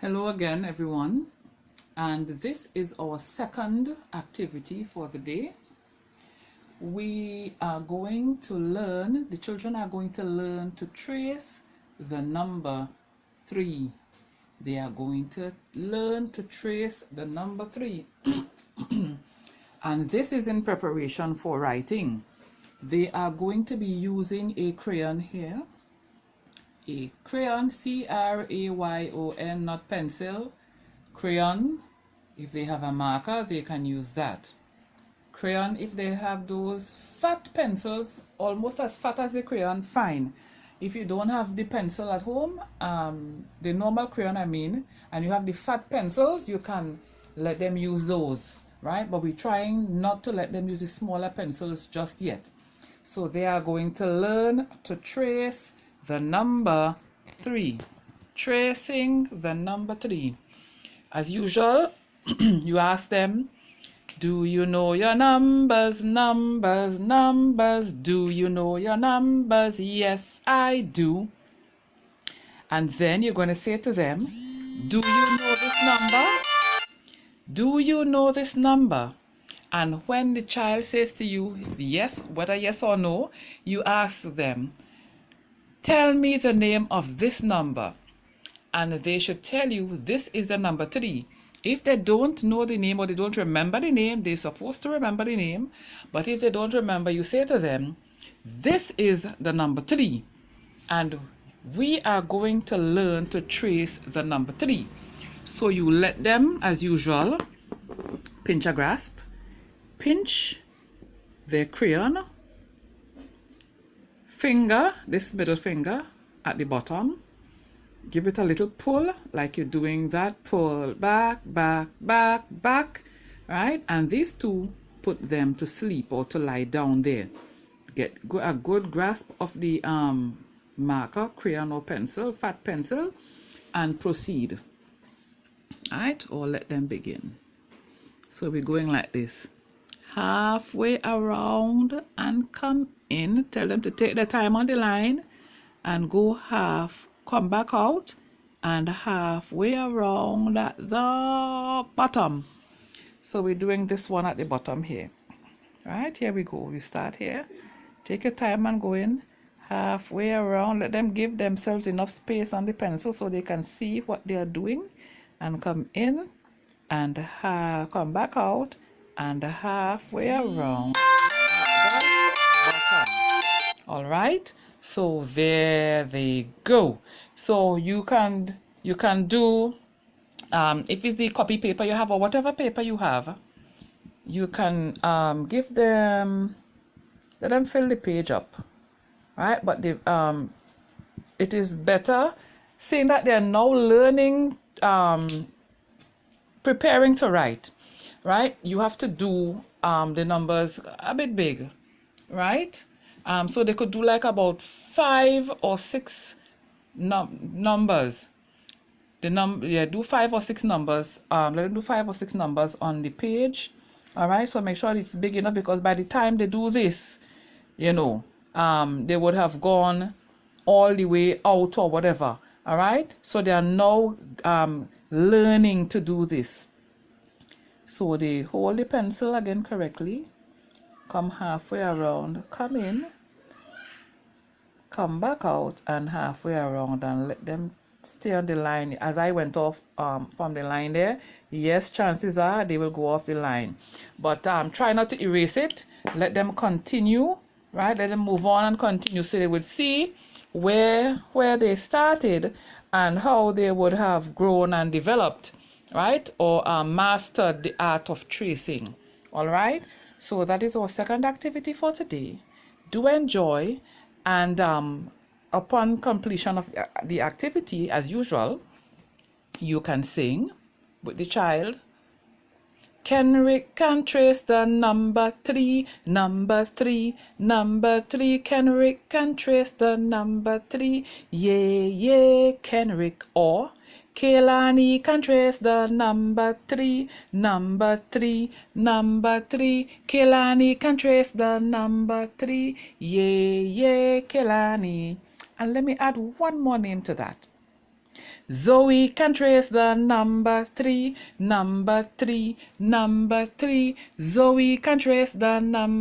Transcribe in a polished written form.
Hello again, everyone, and this is our second activity for the day. We are going to learn, the children are going to learn to trace the number 3. They are going to learn to trace the number 3. And this is in preparation for writing. They are going to be using a crayon here. A crayon, C-R-A-Y-O-N, not pencil. Crayon, if they have a marker, they can use that. Crayon, if they have those fat pencils, almost as fat as a crayon, fine. If you don't have the pencil at home, the normal crayon I mean, and you have the fat pencils, you can let them use those, right? But we're trying not to let them use the smaller pencils just yet. So they are going to learn to trace the number 3. Tracing the number 3. As usual, you ask them, do you know your numbers, numbers, numbers? Do you know your numbers? Yes, I do. And then you're going to say to them, do you know this number? Do you know this number? And when the child says to you, yes, whether yes or no, you ask them, tell me the name of this number. And they should tell you this is the number 3. If they don't know the name or they don't remember the name, they're supposed to remember the name. But if they don't remember, you say to them, this is the number 3. And we are going to learn to trace the number 3. So you let them, as usual, pinch a grasp, pinch their crayon, finger, this middle finger at the bottom, give it a little pull like you're doing that, pull back, back, back, back, right? And these two, put them to sleep or to lie down there. Get a good grasp of the marker, crayon or pencil, fat pencil, and proceed, all right? Or let them begin. So we're going like this. Halfway around and come in. Tell them to take the time on the line and go half, come back out and halfway around at the bottom. So we're doing this one at the bottom here. Right, here we go. We start here. Take your time and go in halfway around. Let them give themselves enough space on the pencil so they can see what they are doing, and come in and come back out and halfway around the bottom. All right, so there they go. So you can do if it's the copy paper you have or whatever paper you have, you can give them, let them fill the page up, right? But it is better, seeing that they're now learning, preparing to write, right? You have to do the numbers a bit big, right? So they could do like about 5 or 6 numbers. Do 5 or 6 numbers. Let them do 5 or 6 numbers on the page. All right. So make sure it's big enough, because by the time they do this, they would have gone all the way out or whatever. All right. So they are now learning to do this. So they hold the pencil again correctly, come halfway around, come in, come back out, and halfway around, and let them stay on the line. As I went off from the line there, yes, chances are they will go off the line. But try not to erase it. Let them continue, right? Let them move on and continue, so they would see where they started and how they would have grown and developed, right? Or mastered the art of tracing. All right, so that is our second activity for today. Do enjoy, and upon completion of the activity, as usual, you can sing with the child. Kenrick can trace the number 3, number 3, number 3. Kenrick can trace the number 3. Yeah, yeah, Kenrick. Or Kehlani can trace the number 3, number 3, number 3. Kehlani can trace the number 3. Yeah, yeah, Kehlani. And let me add one more name to that. Zoe can trace the number 3, number 3, number 3. Zoe can trace the number